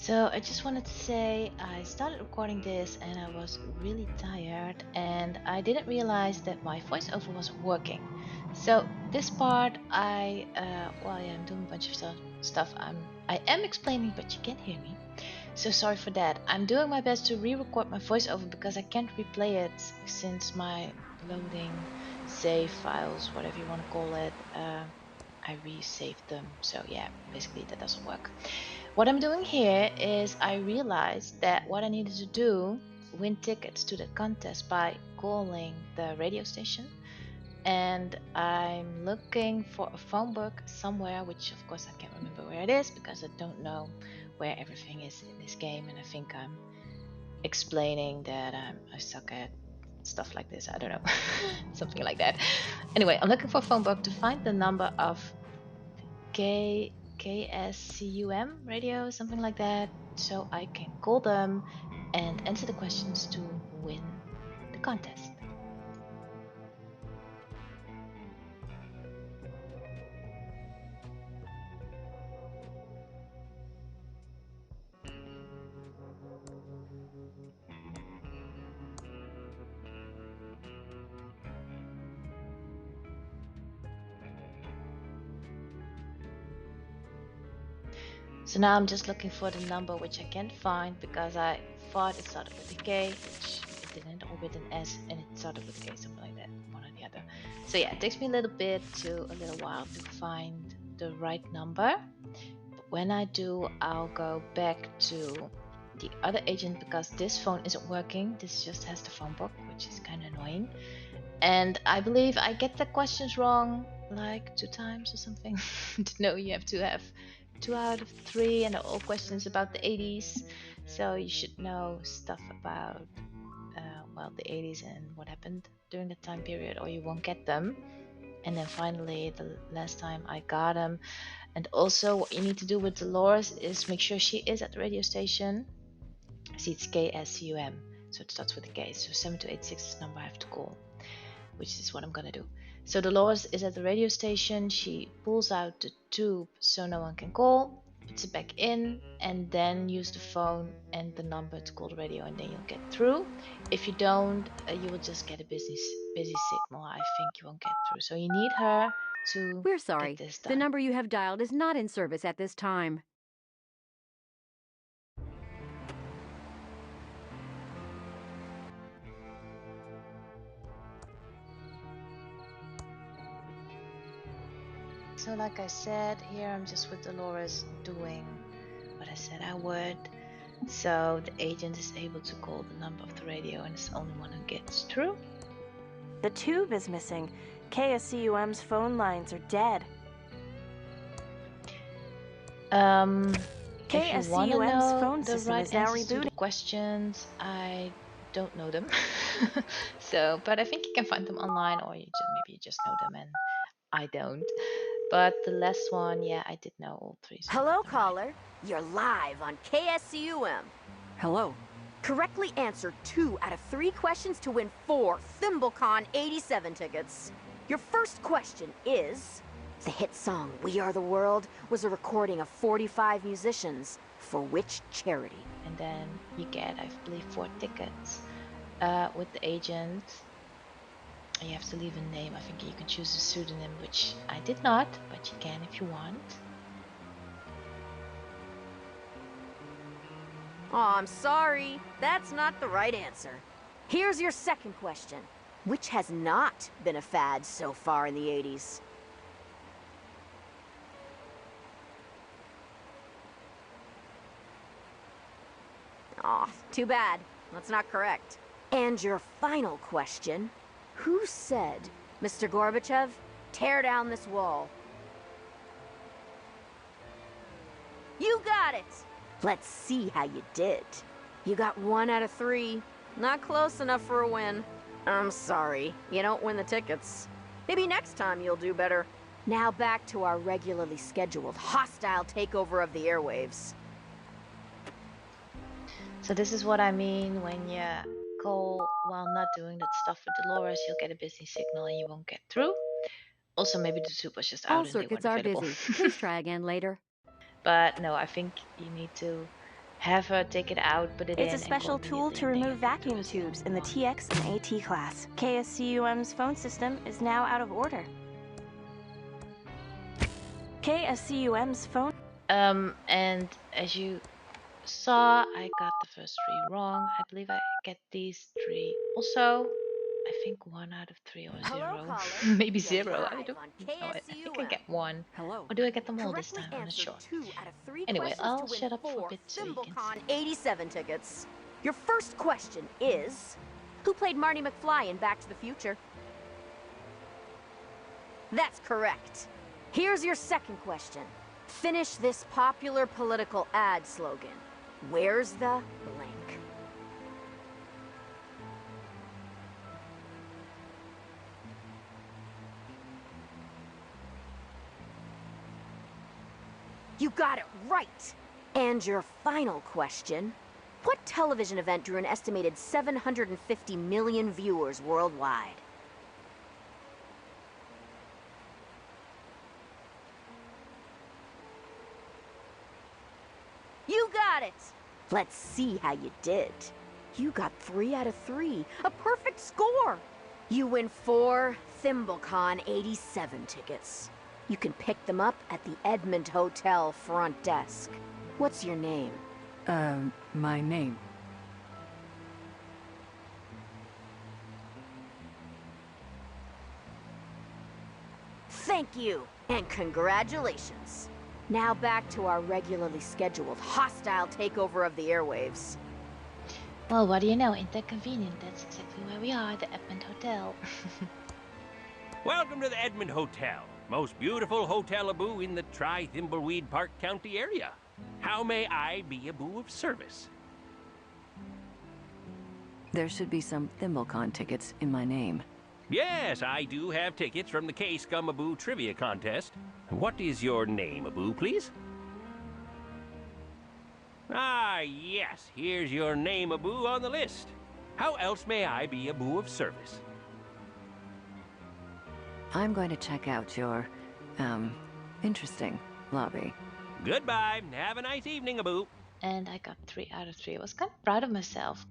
So I just wanted to say I started recording this and I was really tired and I didn't realize that my voiceover wasn't working. So this part yeah, I'm doing a bunch of stuff. I am explaining but you can't hear me. So sorry for that. I'm doing my best to re-record my voiceover because I can't replay it since my loading save files, whatever you want to call it, I resaved them. So yeah, basically that doesn't work. What I'm doing here is I realized that what I needed to do, win tickets to the contest by calling the radio station. And I'm looking for a phone book somewhere, which of course I can't remember where it is because I don't know where everything is in this game. And I think I'm explaining that I suck at stuff like this. I don't know, something like that. Anyway, I'm looking for a phone book to find the number of KSCUM radio, something like that, so I can call them and answer the questions to win the contest. So now I'm just looking for the number which I can't find because I thought it started with a K, which it didn't, or with an S, and it started with a K, something like that, one or the other. So yeah, it takes me a little while to find the right number. But when I do, I'll go back to the other agent because this phone isn't working. This just has the phone book, which is kind of annoying. And I believe I get the questions wrong like 2 times or something. No, you have to have 2 out of 3, and they're all questions about the 80s. So you should know stuff about, the 80s and what happened during the time period, or you won't get them. And then finally, the last time I got them. And also, what you need to do with Dolores is make sure she is at the radio station. See, it's KSUM, so it starts with a K. So 7286 is the number I have to call, which is what I'm gonna do. So Dolores is at the radio station. She pulls out the tube so no one can call, puts it back in, and then use the phone and the number to call the radio, and then you'll get through. If you don't, you will just get a busy signal. I think you won't get through. So you need her to We're get sorry. this The done. number you have dialed is not in service at this time. So like I said, here I'm just with Dolores doing what I said I would. So the agent is able to call the number of the radio and is the only one who gets through. The tube is missing. KSCUM's phone lines are dead. If you want to KSCUM's know phone the system right is now answers to the rebooting. questions, I don't know them. But I think you can find them online, or maybe you just know them and I don't. But the last one, yeah, I did know all three, so I got Hello, them right. caller. You're live on KSCUM. Hello. Correctly answer 2 out of 3 questions to win 4 ThimbleCon 87 tickets. Your first question is... The hit song We Are the World was a recording of 45 musicians. For which charity? And then you get, I believe, 4 tickets with the agent. You have to leave a name. I think you can choose a pseudonym, which I did not, but you can if you want. Aw, I'm sorry. That's not the right answer. Here's your second question. Which has not been a fad so far in the 80s? Aw, too bad. That's not correct. And your final question. Who said, Mr. Gorbachev, tear down this wall? You got it! Let's see how you did. You got 1 out of 3. Not close enough for a win. I'm sorry, you don't win the tickets. Maybe next time you'll do better. Now back to our regularly scheduled hostile takeover of the airwaves. So this is what I mean when you call while not doing that stuff with Dolores, you'll get a busy signal and you won't get through. Also, maybe the soup was just All out and they circuits weren't are available. busy. Please try again later. But no, I think you need to have her take it out, put it in, It's a and go special tool immediately to and then remove get back to vacuum us the tubes other in the one. TX and AT class. KSCUM's phone system is now out of order. KSCUM's phone... And as you saw, I got the first 3 wrong. I believe I get these 3 also. I think 1 out of 3 or Hello, 0. caller. Maybe You're 0. I live don't on know. I think I KSCUM. get 1. Hello. Or do I get them all this Correctly time? I'm not answered sure. 2 out of 3 Anyway, questions I'll to win shut up for a 4 bit so you can Thimblecon see. 87 tickets. Your first question is, who played Marty McFly in Back to the Future? That's correct. Here's your second question. Finish this popular political ad slogan. Where's the blank? You got it right! And your final question. What television event drew an estimated 750 million viewers worldwide? You got it! Let's see how you did. You got 3 out of 3, a perfect score! You win 4 Thimblecon 87 tickets. You can pick them up at the Edmond Hotel front desk. What's your name? My name. Thank you, and congratulations. Now back to our regularly scheduled hostile takeover of the airwaves. Well, what do you know? Ain't that convenient? That's exactly where we are, the Edmond Hotel. Welcome to the Edmond Hotel, most beautiful hotel-a-boo in the Thimbleweed Park County area. How may I be a boo of service? There should be some ThimbleCon tickets in my name. Yes, I do have tickets from the K-Scum-a-boo trivia contest. What is your name, a-boo, please? Ah, yes, here's your name, a-boo, on the list. How else may I be a boo of service? I'm going to check out your, interesting lobby. Goodbye. Have a nice evening, a-boo. And I got 3 out of 3. I was kind of proud of myself.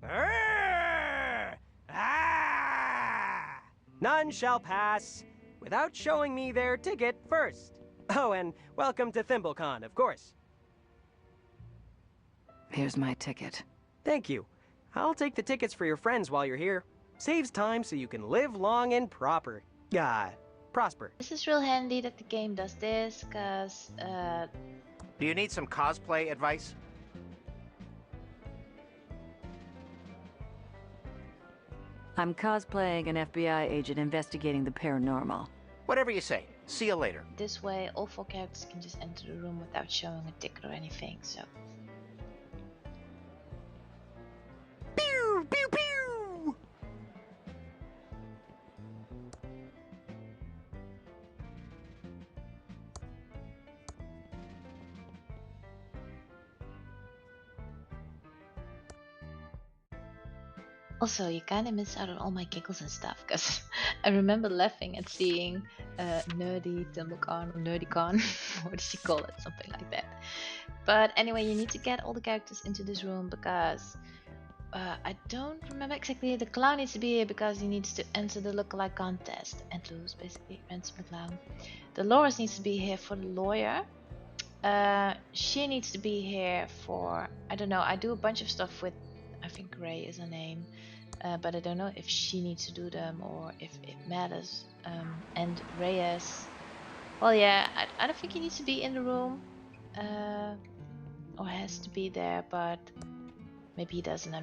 Arrgh! Ah! None shall pass without showing me their ticket first. Oh, and welcome to ThimbleCon, of course. Here's my ticket. Thank you. I'll take the tickets for your friends while you're here. Saves time so you can live long and prosper. This is real handy that the game does this, because Do you need some cosplay advice? I'm cosplaying an FBI agent investigating the paranormal. Whatever you say. See you later. this way all 4 characters can just enter the room without showing a ticket or anything, so... Pew, pew, pew! Also, you kind of miss out on all my giggles and stuff, because I remember laughing at seeing Nerdy Thimblecon or NerdyCon, what does she call it? Something like that. But anyway, you need to get all the characters into this room, because I don't remember exactly. The clown needs to be here because he needs to enter the lookalike contest and lose, basically. Ransom the clown. Dolores needs to be here for the lawyer. She needs to be here for, I don't know, I do a bunch of stuff with, I think Ray is her name, but I don't know if she needs to do them or if it matters. And Reyes, well, yeah, I don't think he needs to be in the room, or has to be there, but maybe he doesn't. I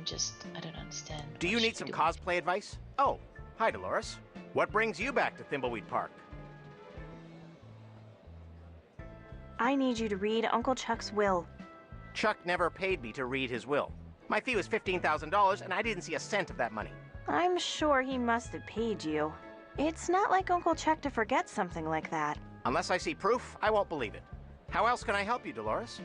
don't understand. Do you need some cosplay advice? Oh, hi, Dolores. What brings you back to Thimbleweed Park? I need you to read Uncle Chuck's will. Chuck never paid me to read his will. My fee was $15,000, and I didn't see a cent of that money. I'm sure he must have paid you. It's not like Uncle Chuck to forget something like that. Unless I see proof, I won't believe it. How else can I help you, Dolores?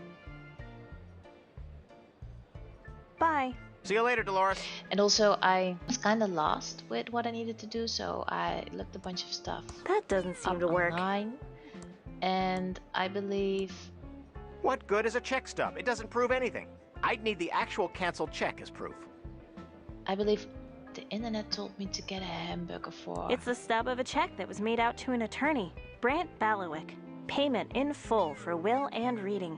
Bye. See you later, Dolores. And also, I was kind of lost with what I needed to do, so I looked a bunch of stuff That doesn't seem up to work. online, and I believe What good is a check stub? It doesn't prove anything. I'd need the actual canceled check as proof. I believe the internet told me to get a hamburger for... It's the stub of a check that was made out to an attorney, Brant Balawick. Payment in full for will and reading.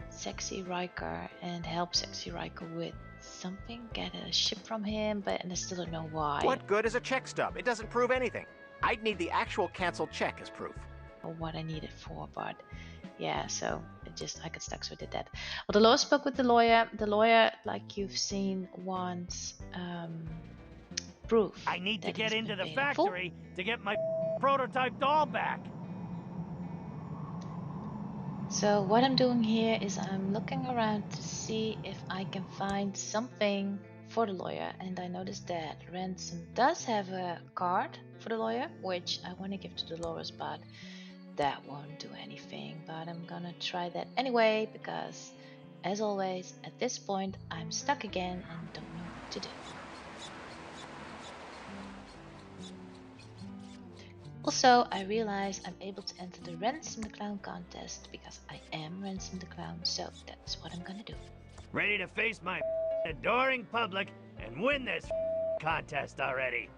Sexy Riker, and help Sexy Riker with something, get a ship from him, but and I still don't know why. What good is a check stub? It doesn't prove anything. I'd need the actual canceled check as proof. Or what I need it for, but yeah, so I got stuck, so I did that. Well, the lawyer spoke with the lawyer. The lawyer, like you've seen, wants proof. I need to that get he's into been the paid in full. factory to get my prototype doll back. So what I'm doing here is I'm looking around to see if I can find something for the lawyer, and I noticed that Ransom does have a card for the lawyer, which I want to give to Dolores, but that won't do anything. But I'm gonna try that anyway, because as always at this point I'm stuck again and don't know what to do. Also, I realize I'm able to enter the Ransom the Clown contest because I am Ransom the Clown, so that's what I'm gonna do. Ready to face my adoring public and win this contest already.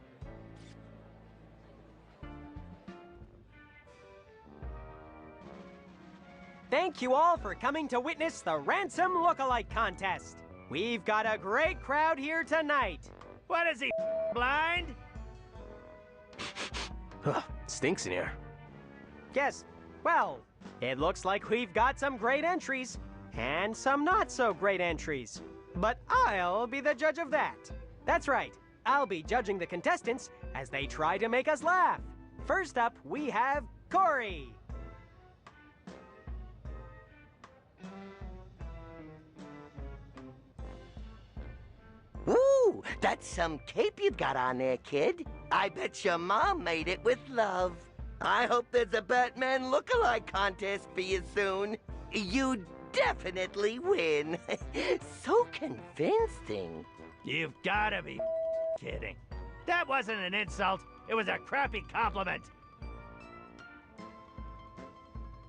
Thank you all for coming to witness the Ransom Lookalike Contest. We've got a great crowd here tonight. What is he, blind? Ugh, stinks in here. Yes, well, it looks like we've got some great entries and some not so great entries. But I'll be the judge of that. That's right, I'll be judging the contestants as they try to make us laugh. First up, we have Corey. Ooh, that's some cape you've got on there, kid. I bet your mom made it with love. I hope there's a Batman lookalike contest for you soon. You definitely win. So convincing. You've gotta be kidding. That wasn't an insult. It was a crappy compliment.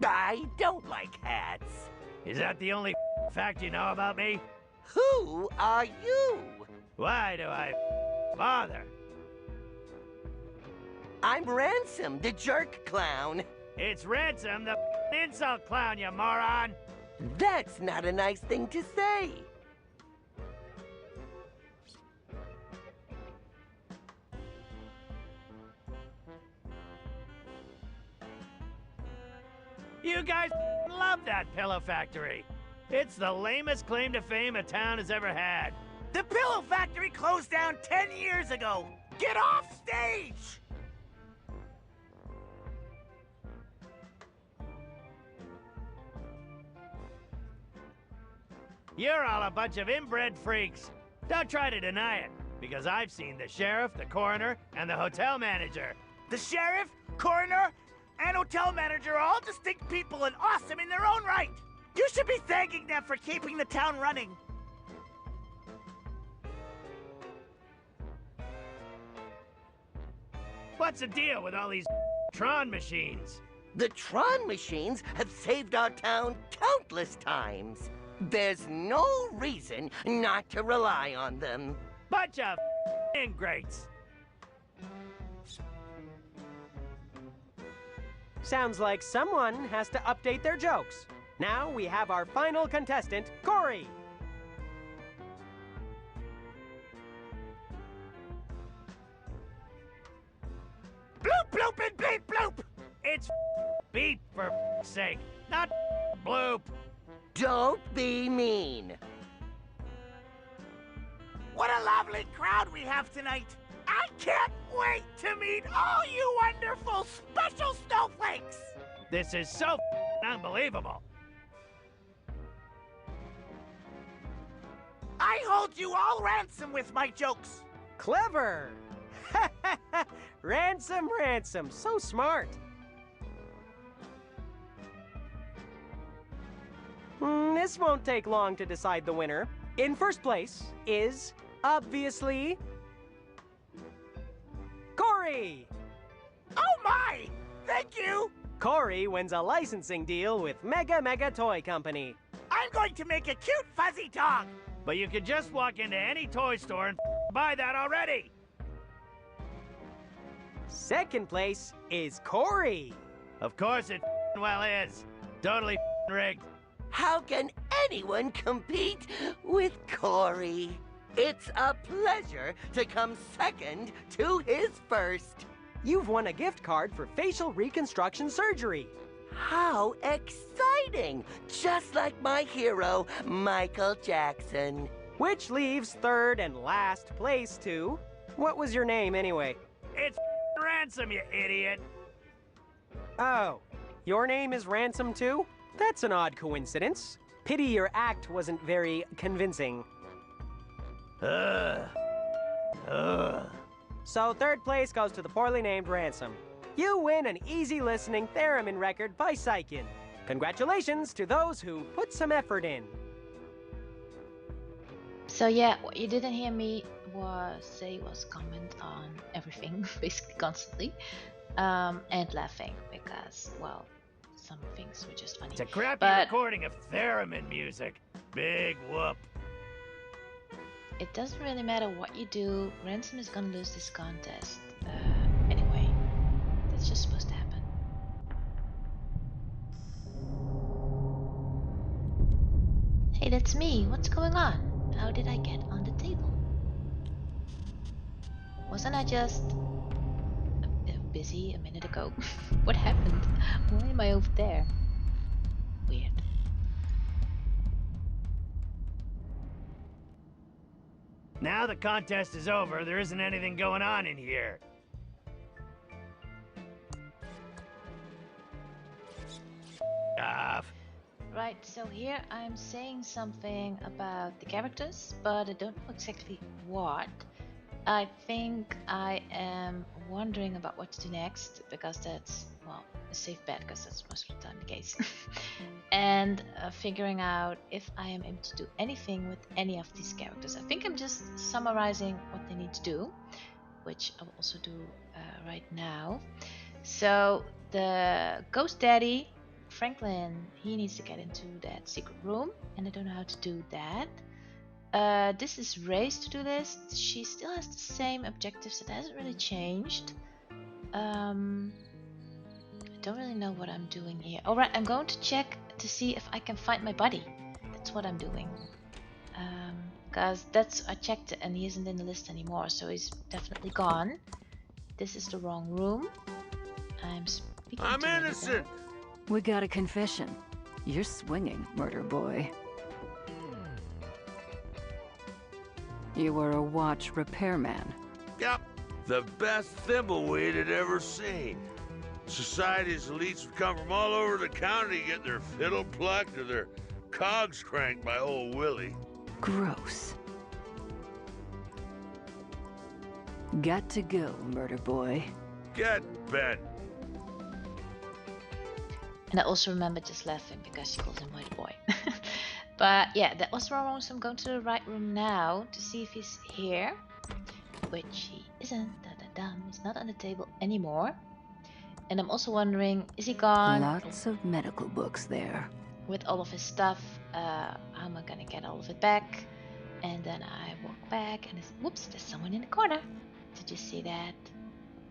I don't like hats. Is that the only fact you know about me? Who are you? Why do I bother? I'm Ransom, the jerk clown. It's Ransom, the insult clown, you moron! That's not a nice thing to say. You guys love that pillow factory. It's the lamest claim to fame a town has ever had. The Pillow Factory closed down 10 years ago. Get off stage! You're all a bunch of inbred freaks. Don't try to deny it, because I've seen the sheriff, the coroner, and the hotel manager. The sheriff, coroner, and hotel manager are all distinct people and awesome in their own right. You should be thanking them for keeping the town running. What's the deal with all these Tron machines? The Tron machines have saved our town countless times. There's no reason not to rely on them. Bunch of ingrates. Sounds like someone has to update their jokes. Now we have our final contestant, Corey. Bloop, bloop, and bleep, bloop! It's beep, for sake, not bloop. Don't be mean. What a lovely crowd we have tonight. I can't wait to meet all you wonderful special snowflakes. This is so unbelievable. I hold you all ransom with my jokes. Clever! Ransom, Ransom, so smart. This won't take long to decide the winner. In first place is, obviously, Corey! Oh my! Thank you! Corey wins a licensing deal with Mega Toy Company. I'm going to make a cute fuzzy dog. But you could just walk into any toy store and buy that already. Second place is Corey. Of course it well is. Totally rigged. How can anyone compete with Corey? It's a pleasure to come second to his first. You've won a gift card for facial reconstruction surgery. How exciting! Just like my hero, Michael Jackson. Which leaves third and last place to... What was your name, anyway? It's Ransom, you idiot. Oh, your name is Ransom, too? That's an odd coincidence. Pity your act wasn't very convincing. Ugh. So third place goes to the poorly named Ransom. You win an easy listening theremin record by Psykin. Congratulations to those who put some effort in. So yeah, what you didn't hear me was comment on everything, basically constantly, and laughing because, well, some things were just funny. It's a crappy but recording of theremin music. Big whoop. it doesn't really matter what you do. Ransom is gonna lose this contest anyway. That's just supposed to happen. Hey, that's me. What's going on? How did I get on the table? Wasn't I just busy a minute ago? What happened? Why am I over there? Weird. Now the contest is over, there isn't anything going on in here. Off. Right, so here I'm saying something about the characters, but I don't know exactly what. I think I am wondering about what to do next, because that's, well, a safe bet, because that's most of the time the case. And figuring out if I am able to do anything with any of these characters. I think I'm just summarizing what they need to do, which I will also do right now. So the Ghost Daddy, Franklin, he needs to get into that secret room, and I don't know how to do that. This is Ray's to-do list. She still has the same objectives. It hasn't really changed. I don't really know what I'm doing here. Alright, I'm going to check to see if I can find my buddy. That's what I'm doing. Because I checked it and he isn't in the list anymore, so he's definitely gone. This is the wrong room. I'm innocent! We got a confession. You're swinging, murder boy. You were a watch repairman. Yep, the best Thimbleweed had ever seen. Society's elites would come from all over the county to get their fiddle plucked or their cogs cranked by old Willie. Gross. Got to go, murder boy. Get bent. And I also remember just laughing because she called him white boy. But yeah, that was wrong, so I'm going to the right room now to see if he's here. Which he isn't. He's not on the table anymore. And I'm also wondering, is he gone? Lots of medical books there. With all of his stuff, how am I gonna get all of it back? And then I walk back and whoops, there's someone in the corner. Did you see that?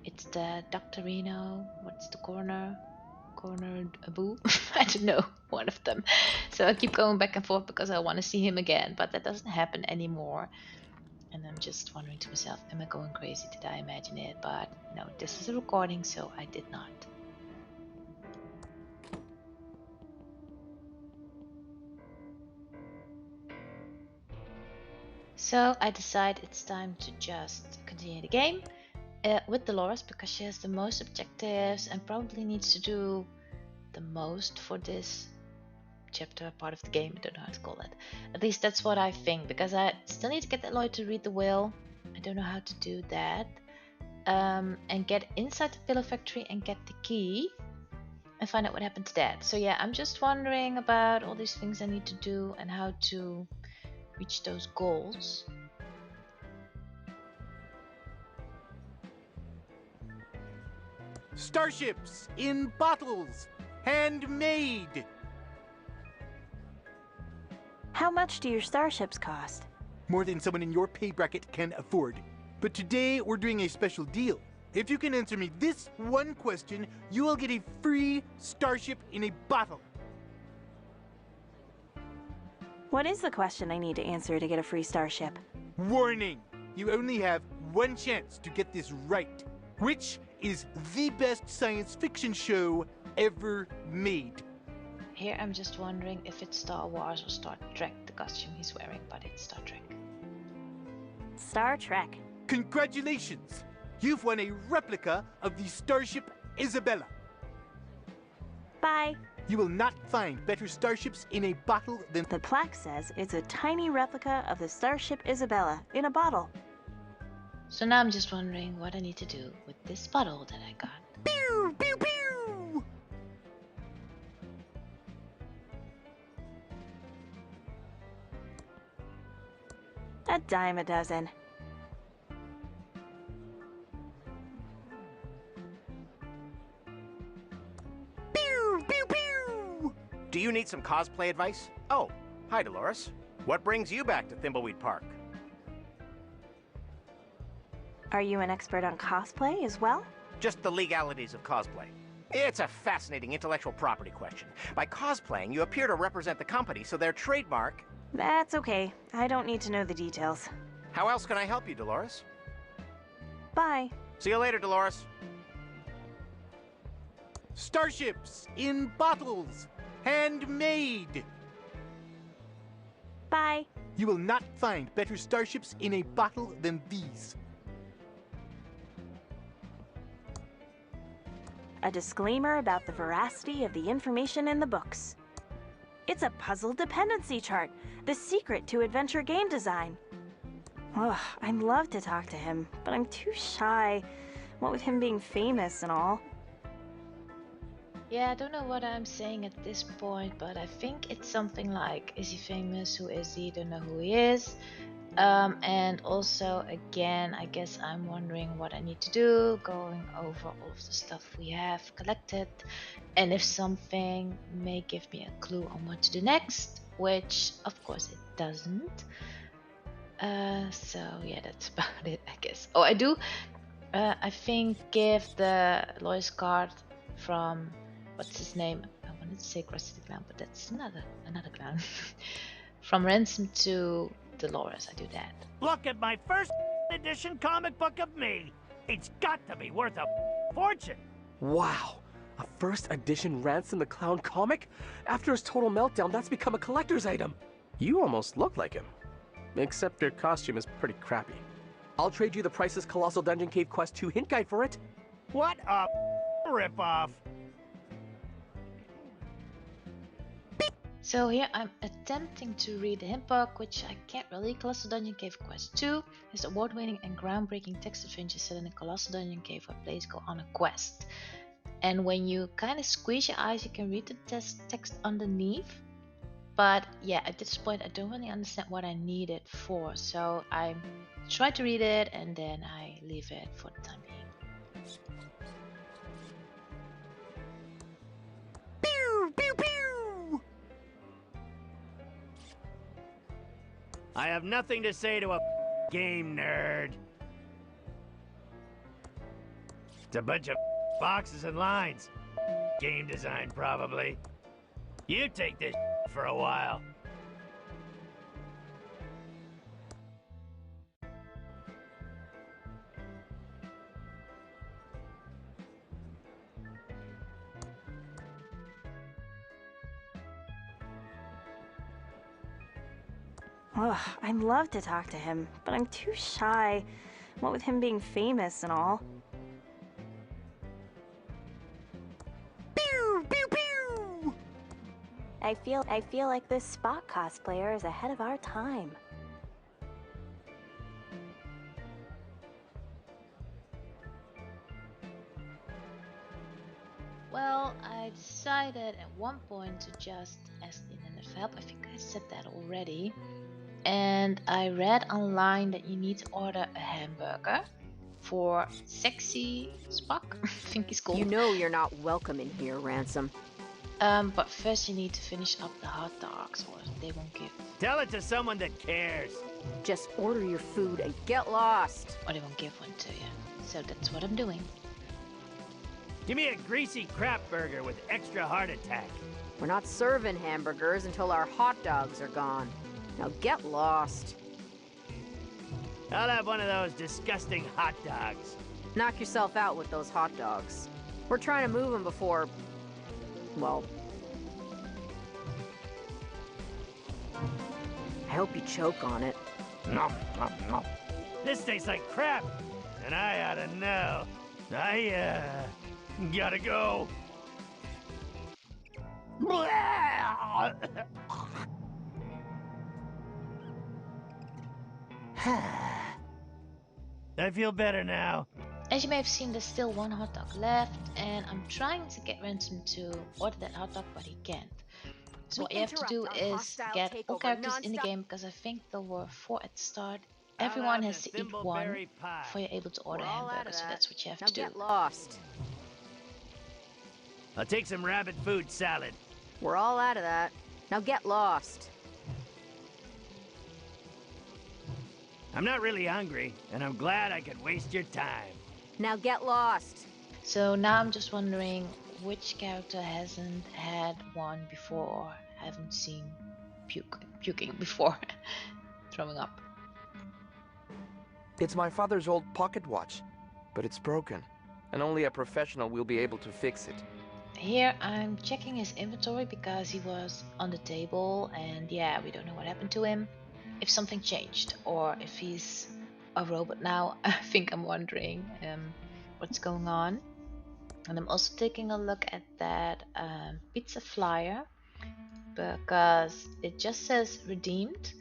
It's the Doctorino. What's the corner? Cornered Abu? I don't know, one of them. So I keep going back and forth because I want to see him again, but that doesn't happen anymore. And I'm just wondering to myself, am I going crazy? Did I imagine it? But no, this is a recording, so I did not. So I decide it's time to just continue the game with Dolores, because she has the most objectives and probably needs to do the most for this chapter part of the game. I don't know how to call it. At least that's what I think, because I still need to get Eloy to read the will. I don't know how to do that. And get inside the pillow factory and get the key and find out what happened to that. So yeah, I'm just wondering about all these things I need to do and how to reach those goals. Starships in bottles, handmade. How much do your starships cost? More than someone in your pay bracket can afford. But today we're doing a special deal. If you can answer me this one question, you will get a free starship in a bottle. What is the question I need to answer to get a free starship? Warning! You only have one chance to get this right. Which is the best science fiction show ever made? Here I'm just wondering if it's Star Wars or Star Trek, the costume he's wearing, but it's Star Trek. Star Trek. Congratulations! You've won a replica of the Starship Isabella. Bye. You will not find better starships in a bottle than... The plaque says it's a tiny replica of the Starship Isabella in a bottle. So now I'm just wondering what I need to do with this bottle that I got. Pew! Pew! Pew! A dime a dozen. Pew! Pew! Pew! Do you need some cosplay advice? Oh, hi, Dolores. What brings you back to Thimbleweed Park? Are you an expert on cosplay as well? Just the legalities of cosplay. It's a fascinating intellectual property question. By cosplaying, you appear to represent the company, so their trademark... That's okay. I don't need to know the details. How else can I help you, Dolores? Bye. See you later, Dolores. Starships in bottles, handmade. Bye. You will not find better starships in a bottle than these. A disclaimer about the veracity of the information in the books. It's a puzzle dependency chart, the secret to adventure game design. Ugh, I'd love to talk to him, but I'm too shy. What with him being famous and all. Yeah, I don't know what I'm saying at this point, but I think it's something like, is he famous? Who is he? Don't know who he is. And also, again, I guess I'm wondering what I need to do, going over all of the stuff we have collected, and if something may give me a clue on what to do next, which of course it doesn't. So yeah, that's about it, I guess. Oh, I do, I think, give the Lois card from, what's his name? I wanted to say Krusty the Clown, but that's another clown. From Ransom to Dolores, I do that. Look at my first edition comic book of me. It's got to be worth a fortune. Wow, a first edition Ransom the Clown comic? After his total meltdown, that's become a collector's item. You almost look like him. Except your costume is pretty crappy. I'll trade you the Price's Colossal Dungeon Cave Quest 2 hint guide for it. What a ripoff. So here I'm attempting to read the hint book, which I can't really. Colossal Dungeon Cave Quest 2 is award-winning and groundbreaking text adventure set in a colossal dungeon cave where players go on a quest. And when you kind of squeeze your eyes, you can read the text underneath. But yeah, at this point I don't really understand what I need it for, so I try to read it and then I leave it for the time being. Pew! Pew! Pew! I have nothing to say to a game nerd. It's a bunch of boxes and lines. Game design, probably. You take this for a while. Ugh, I'd love to talk to him, but I'm too shy. What with him being famous and all. Pew! Pew! Pew! I feel like this Spock cosplayer is ahead of our time. Well, I decided at one point to just ask the internet for help. I think I said that already. And I read online that you need to order a hamburger. for sexy Spock. I think he's called. You know you're not welcome in here, Ransom. But first you need to finish up the hot dogs, or they won't give. Tell it to someone that cares. Just order your food and get lost. Or they won't give one to you. So that's what I'm doing. Give me a greasy crap burger with extra heart attack. We're not serving hamburgers until our hot dogs are gone. Now get lost. I'll have one of those disgusting hot dogs. Knock yourself out with those hot dogs. We're trying to move them before... well... I hope you choke on it. Nom, nom, nom. This tastes like crap, and I ought to know. Gotta go. I feel better now. As you may have seen, there's still one hot dog left, and I'm trying to get Ransom to order that hot dog, but he can't. So what you have to do is get all characters in the game, because I think there were 4 at the start. Everyone has to eat one before you're able to order a hamburger, so that's what you have to do. Now get lost. I'll take some rabbit food salad. We're all out of that. Now get lost. I'm not really hungry, and I'm glad I could waste your time. Now get lost. So now I'm just wondering which character hasn't had one before or haven't seen puking before. Throwing up. It's my father's old pocket watch, but it's broken, and only a professional will be able to fix it. Here I'm checking his inventory because he was on the table, and yeah, we don't know what happened to him. If something changed, or if he's a robot now. I think I'm wondering what's going on. And I'm also taking a look at that pizza flyer, because it just says redeemed,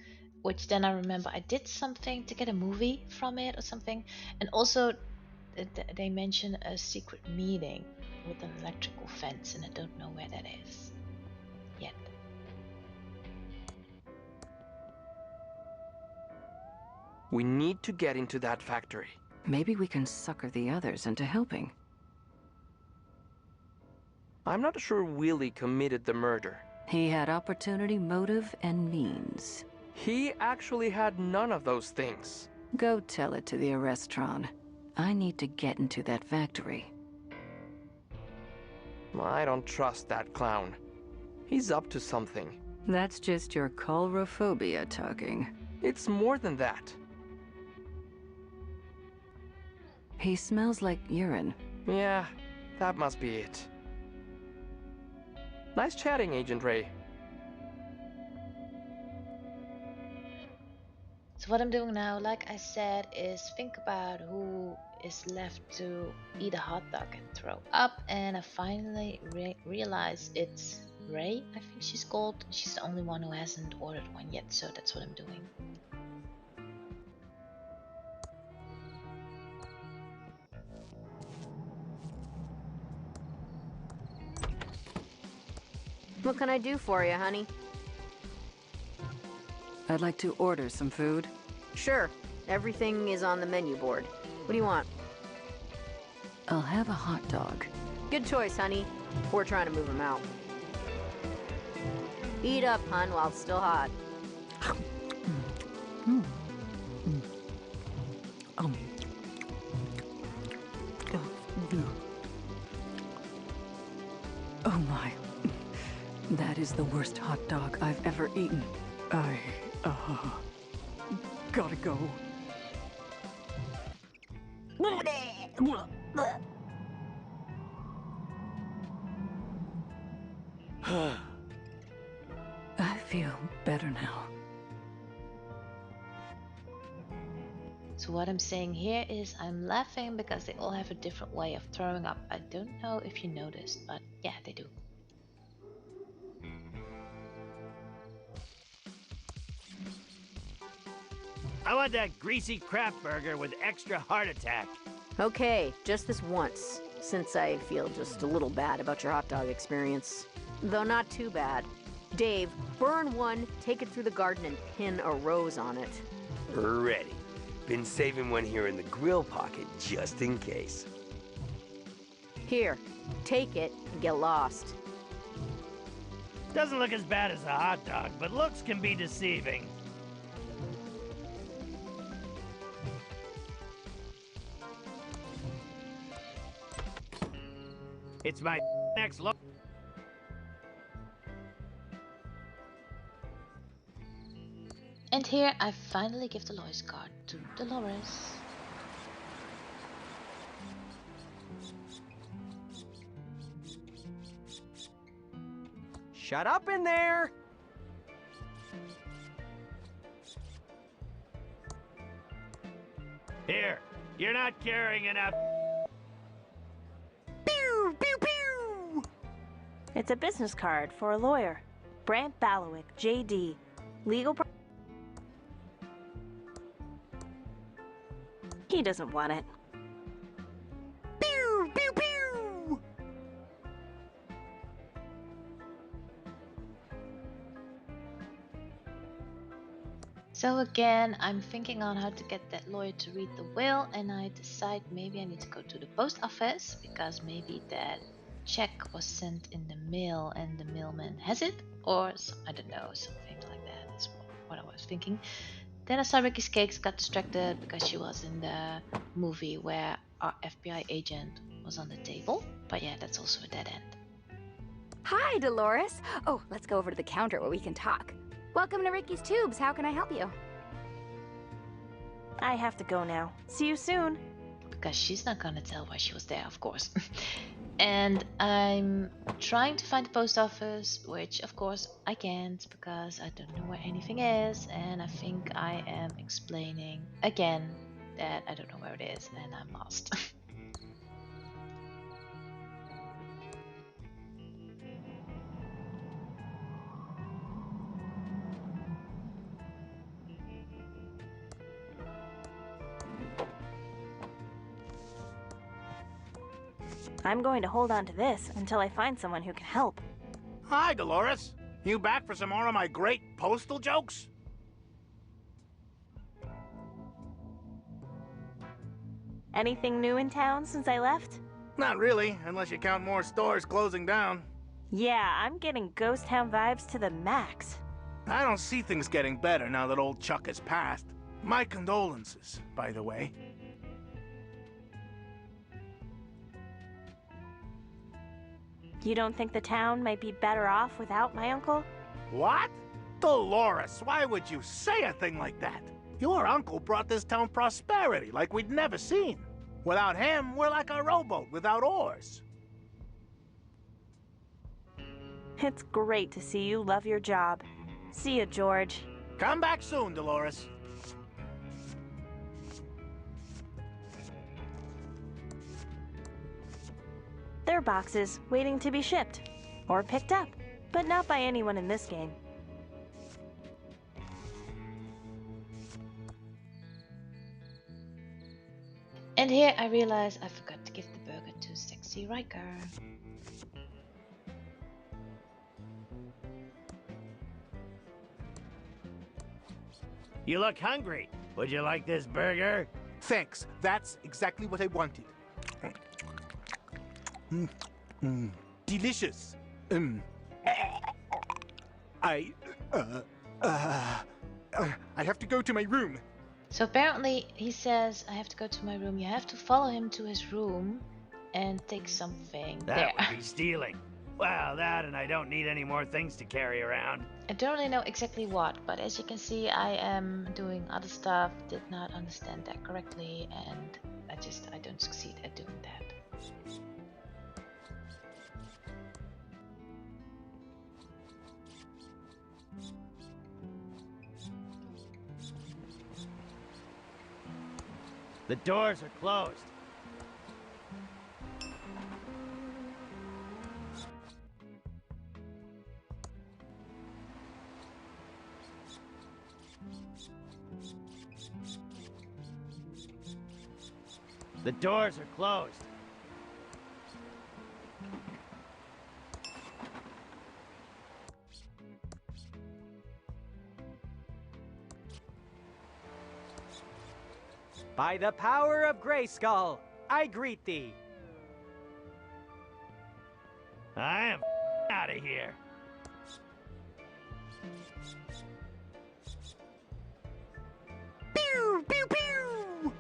which then I remember I did something to get a movie from it or something. And also they mention a secret meeting with an electrical fence, and I don't know where that is yet. We need to get into that factory. Maybe we can sucker the others into helping. I'm not sure Willie committed the murder. He had opportunity, motive, and means. He actually had none of those things. Go tell it to the Arrestron. I need to get into that factory. I don't trust that clown. He's up to something. That's just your coulrophobia talking. It's more than that. He smells like urine. Yeah, that must be it. Nice chatting, Agent Ray. So what I'm doing now, like I said, is think about who is left to eat a hot dog and throw up, and I finally realized it's Ray, I think she's called. She's the only one who hasn't ordered one yet, so that's what I'm doing. What can I do for you, honey? I'd like to order some food. Sure. Everything is on the menu board. What do you want? I'll have a hot dog. Good choice, honey. We're trying to move him out. Eat up, hun, while it's still hot. Oh my. That is the worst hot dog I've ever eaten. I gotta go. I feel better now. So what I'm saying here is I'm laughing because they all have a different way of throwing up. I don't know if you noticed, but yeah, they do. I want that greasy crap burger with extra heart attack. Okay, just this once, since I feel just a little bad about your hot dog experience. Though not too bad. Dave, burn one, take it through the garden, and pin a rose on it. Ready. Been saving one here in the grill pocket just in case. Here, take it and get lost. Doesn't look as bad as a hot dog, but looks can be deceiving. It's my next look. And here I finally give the Lois card to Dolores. Shut up in there! Here, you're not carrying enough. Pew, pew, pew! It's a business card for a lawyer. Brant Balowick, JD. Legal He doesn't want it. Pew, pew, pew! So again, I'm thinking on how to get that lawyer to read the will, and I decide maybe I need to go to the post office because maybe that check was sent in the mail and the mailman has it, or I don't know, something like that. That's what I was thinking. Then I saw Ricky's Cakes, got distracted because she was in the movie where our FBI agent was on the table. But yeah, that's also a dead end. Hi, Dolores. Oh, let's go over to the counter where we can talk. Welcome to Ricky's Tubes. How can I help you? I have to go now. See you soon. Because she's not gonna tell why she was there, of course. And I'm trying to find the post office, which of course I can't because I don't know where anything is, and I think I am explaining again that I don't know where it is and I'm lost. I'm going to hold on to this until I find someone who can help. Hi, Dolores. You back for some more of my great postal jokes? Anything new in town since I left? Not really, unless you count more stores closing down. Yeah, I'm getting Ghost Town vibes to the max. I don't see things getting better now that old Chuck has passed. My condolences, by the way. You don't think the town might be better off without my uncle? What? Dolores, why would you say a thing like that? Your uncle brought this town prosperity like we'd never seen. Without him, we're like a rowboat without oars. It's great to see you love your job. See you, George. Come back soon, Dolores. They're boxes waiting to be shipped or picked up, but not by anyone in this game. And here I realize I forgot to give the burger to Sexy Riker. You look hungry. Would you like this burger? Thanks. That's exactly what I wanted. Delicious. I have to go to my room. So apparently he says I have to go to my room. You have to follow him to his room and take something That there. would be stealing. Well, that and I don't need any more things to carry around. I don't really know exactly what, but as you can see I am doing other stuff, did not understand that correctly, and I don't succeed at doing that. The doors are closed. The doors are closed. By the power of Grayskull, I greet thee. I am out of here. Pew, pew, pew!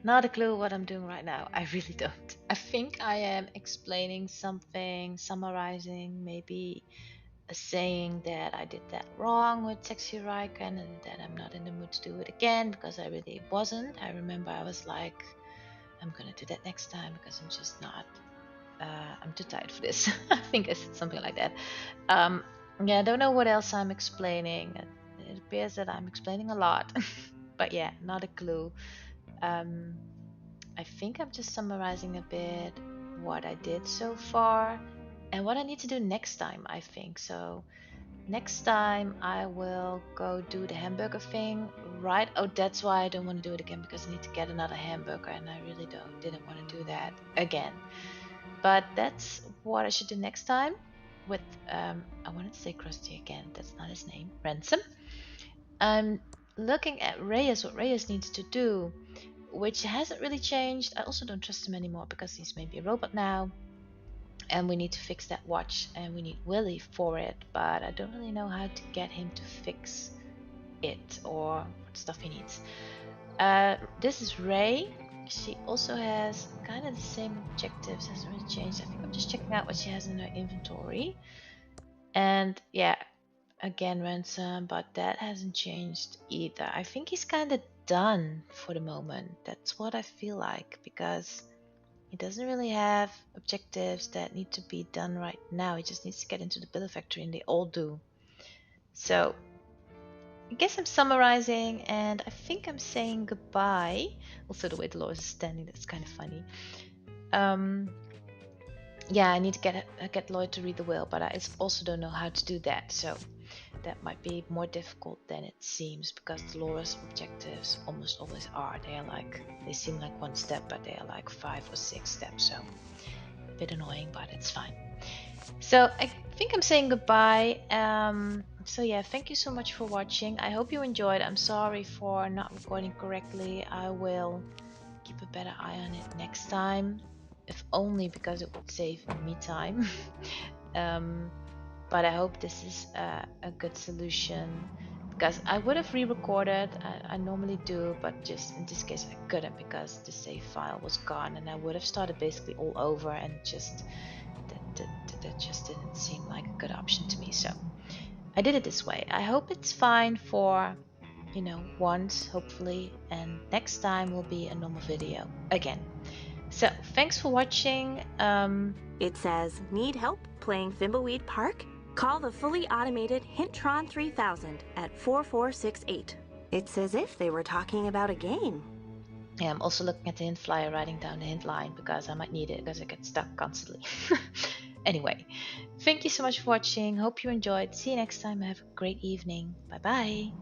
Not a clue what I'm doing right now. I really don't. I think I am explaining something, summarizing, maybe saying that I did that wrong with Sexy Raiken and that I'm not in the mood to do it again because I really wasn't. I remember I was like, I'm gonna do that next time because I'm just not. I'm too tired for this. I think I said something like that. Yeah, I don't know what else I'm explaining. It appears that I'm explaining a lot, but yeah, not a clue. I think I'm just summarizing a bit what I did so far and what I need to do next time, I think. So next time I will go do the hamburger thing, right? Oh, that's why I don't want to do it again, because I need to get another hamburger and I really didn't want to do that again. But that's what I should do next time with, I wanted to say Krusty again, that's not his name, Ransom. I'm looking at Reyes, what Reyes needs to do, which hasn't really changed. I also don't trust him anymore because he's maybe a robot now. And we need to fix that watch and we need Willy for it, but I don't really know how to get him to fix it or what stuff he needs. This is Ray. She also has kind of the same objectives, hasn't really changed. I think I'm just checking out what she has in her inventory. And yeah, again Ransom, but that hasn't changed either. I think he's kind of done for the moment. That's what I feel like, because he doesn't really have objectives that need to be done right now. He just needs to get into the Billet Factory and they all do. So I guess I'm summarizing and I think I'm saying goodbye. Also the way Dolores is standing, that's kind of funny. Yeah, I need to get Lloyd to read the will, but I also don't know how to do that. So that might be more difficult than it seems, because Dolores' objectives almost always are. They seem like one step, but they are like 5 or 6 steps. So a bit annoying, but it's fine. So I think I'm saying goodbye. So yeah, thank you so much for watching. I hope you enjoyed. I'm sorry for not recording correctly. I will keep a better eye on it next time, if only because it would save me time. But I hope this is a good solution, because I would have re-recorded. I normally do, but just in this case I couldn't because the save file was gone and I would have started basically all over, and just that just didn't seem like a good option to me. So I did it this way. I hope it's fine for, you know, once hopefully, and next time will be a normal video again. So thanks for watching. It says, need help playing Thimbleweed Park? Call the fully automated Hintron 3000 at 4468. It's as if they were talking about a game. Yeah, I'm also looking at the hint flyer, writing down the hint line, because I might need it because I get stuck constantly. Anyway, thank you so much for watching. Hope you enjoyed. See you next time. Have a great evening. Bye bye.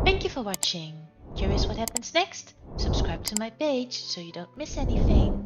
Thank you for watching. Curious what happens next? Subscribe to my page so you don't miss anything.